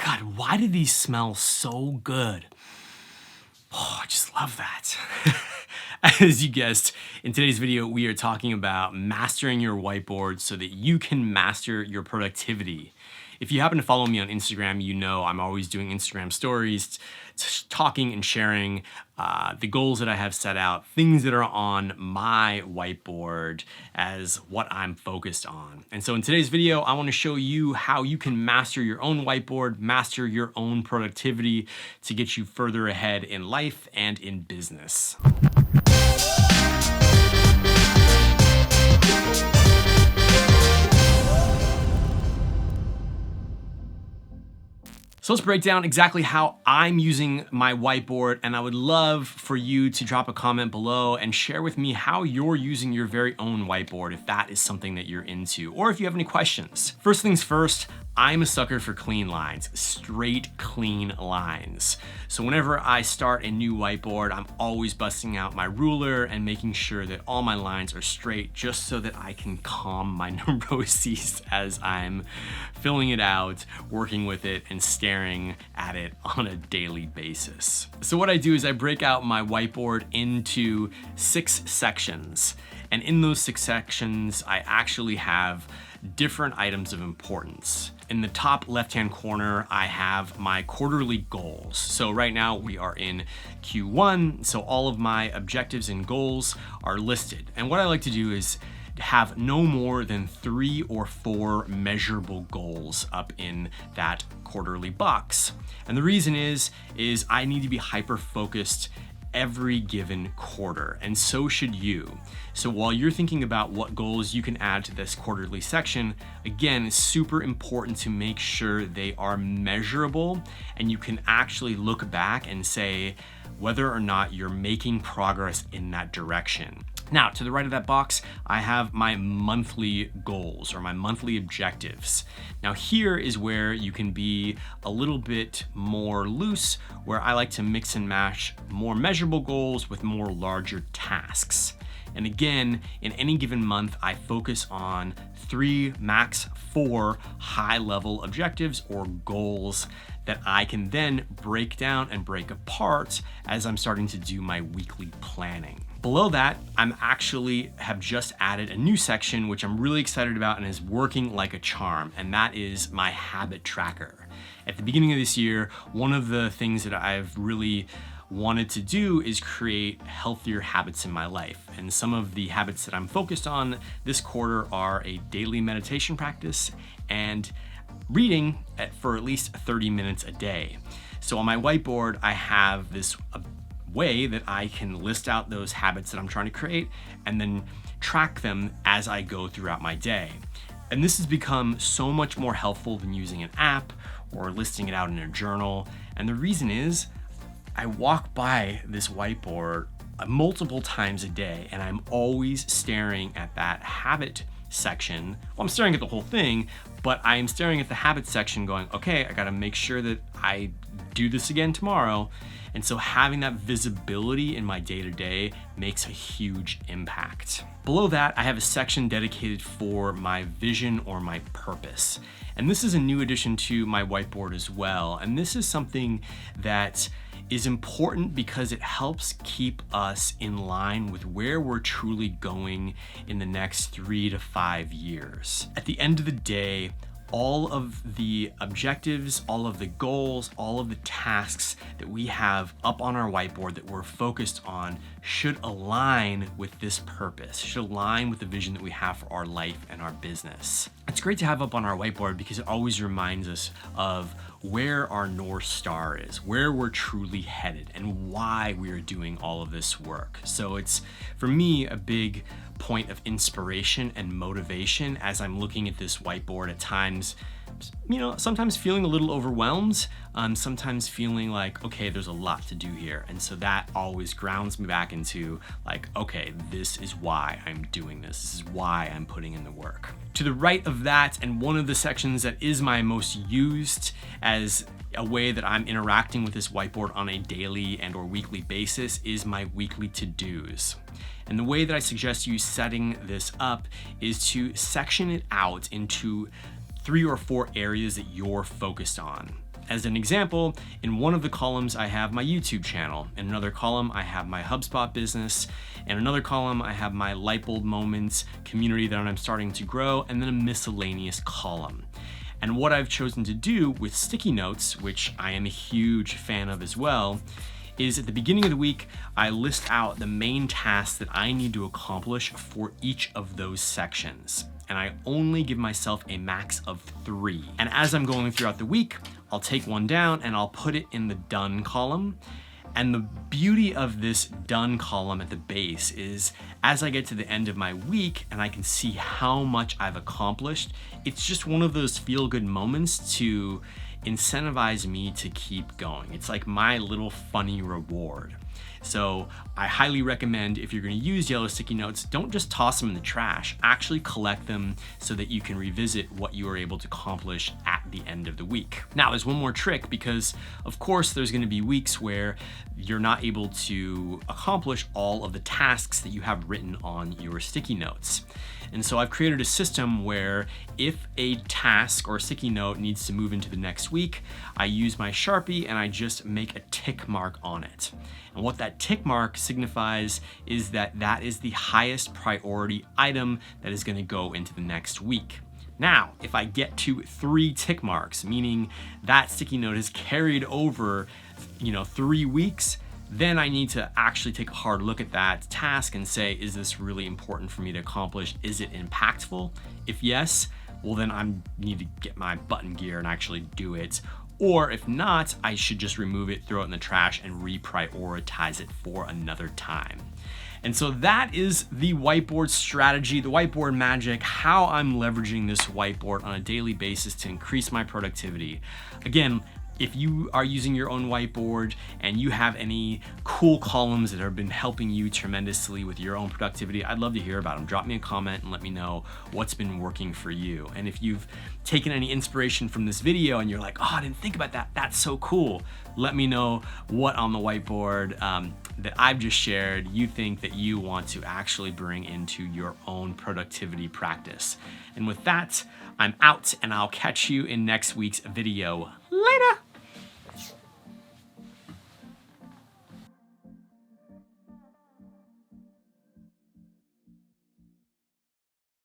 God, why do these smell so good? Oh, I just love that. As you guessed, in today's video, we are talking about mastering your whiteboard so that you can master your productivity. If you happen to follow me on Instagram, you know I'm always doing Instagram stories, talking and sharing the goals that I have set out, things that are on my whiteboard as what I'm focused on. And so in today's video, I want to show you how you can master your own whiteboard, master your own productivity to get you further ahead in life and in business. So let's break down exactly how I'm using my whiteboard, and I would love for you to drop a comment below and share with me how you're using your very own whiteboard if that is something that you're into, or if you have any questions. First things first, I'm a sucker for clean lines, straight, clean lines. So whenever I start a new whiteboard, I'm always busting out my ruler and making sure that all my lines are straight just so that I can calm my neuroses as I'm filling it out, working with it, and staring at it on a daily basis. So what I do is I break out my whiteboard into 6 sections. And in those 6 sections, I actually have different items of importance. In the top left-hand corner, I have my quarterly goals. So right now we are in Q1, so all of my objectives and goals are listed. And what I like to do is have no more than 3 or 4 measurable goals up in that quarterly box. And the reason is I need to be hyper-focused every given quarter, and so should you. So while you're thinking about what goals you can add to this quarterly section, again, it's super important to make sure they are measurable and you can actually look back and say whether or not you're making progress in that direction. Now, to the right of that box, I have my monthly goals or my monthly objectives. Now, here is where you can be a little bit more loose, where I like to mix and match more measurable goals with more larger tasks. And again, in any given month, I focus on 3, max 4 high-level objectives or goals that I can then break down and break apart as I'm starting to do my weekly planning. Below that, I'm actually have just added a new section, which I'm really excited about and is working like a charm, and that is my habit tracker. At the beginning of this year, one of the things that I've really wanted to do is create healthier habits in my life. And some of the habits that I'm focused on this quarter are a daily meditation practice and reading for at least 30 minutes a day. So on my whiteboard, I have this way that I can list out those habits that I'm trying to create and then track them as I go throughout my day. And this has become so much more helpful than using an app or listing it out in a journal. And the reason is I walk by this whiteboard multiple times a day and I'm always staring at that habit section. Well, I'm staring at the whole thing, but I'm staring at the habit section going, okay, I gotta make sure that I do this again tomorrow. And so having that visibility in my day-to-day makes a huge impact. Below that, I have a section dedicated for my vision or my purpose. And this is a new addition to my whiteboard as well. And this is something that is important because it helps keep us in line with where we're truly going in the next 3 to 5 years. At the end of the day, all of the objectives, all of the goals, all of the tasks that we have up on our whiteboard that we're focused on should align with this purpose, should align with the vision that we have for our life and our business. It's great to have up on our whiteboard because it always reminds us of where our North Star is, where we're truly headed, and why we are doing all of this work. So it's, for me, a big point of inspiration and motivation as I'm looking at this whiteboard at times, sometimes feeling a little overwhelmed, sometimes feeling like, okay, there's a lot to do here. And so that always grounds me back into like, okay, this is why I'm doing this. This is why I'm putting in the work. To the right of that, and one of the sections that is my most used as a way that I'm interacting with this whiteboard on a daily and or weekly basis, is my weekly to-dos. And the way that I suggest you setting this up is to section it out into 3 or 4 areas that you're focused on. as an example, in one of the columns I have my YouTube channel, in another column I have my HubSpot business, in another column I have my light bulb moments community that I'm starting to grow, and then a miscellaneous column. And what I've chosen to do with sticky notes, which I am a huge fan of as well, is at the beginning of the week, I list out the main tasks that I need to accomplish for each of those sections. And I only give myself a max of 3. And as I'm going throughout the week, I'll take one down and I'll put it in the done column. And the beauty of this done column at the base is as I get to the end of my week and I can see how much I've accomplished, it's just one of those feel-good moments to incentivize me to keep going. It's like my little funny reward. So I highly recommend, if you're going to use yellow sticky notes, don't just toss them in the trash. Actually collect them so that you can revisit what you were able to accomplish at the end of the week. Now, there's one more trick, because of course there's going to be weeks where you're not able to accomplish all of the tasks that you have written on your sticky notes. And so I've created a system where if a task or a sticky note needs to move into the next week, I use my Sharpie and I just make a tick mark on it. And what that tick mark signifies is that that is the highest priority item that is going to go into the next week. Now, if I get to 3 tick marks, meaning that sticky note is carried over, 3 weeks, then I need to actually take a hard look at that task and say, is this really important for me to accomplish? Is it impactful? If yes, well then I need to get my button gear and actually do it. Or if not, I should just remove it, throw it in the trash, and reprioritize it for another time. And so that is the whiteboard strategy, the whiteboard magic, how I'm leveraging this whiteboard on a daily basis to increase my productivity. Again, if you are using your own whiteboard and you have any cool columns that have been helping you tremendously with your own productivity, I'd love to hear about them. Drop me a comment and let me know what's been working for you. And if you've taken any inspiration from this video and you're like, oh, I didn't think about that, that's so cool, let me know what on the whiteboard that I've just shared you think that you want to actually bring into your own productivity practice. And with that, I'm out, and I'll catch you in next week's video. Later.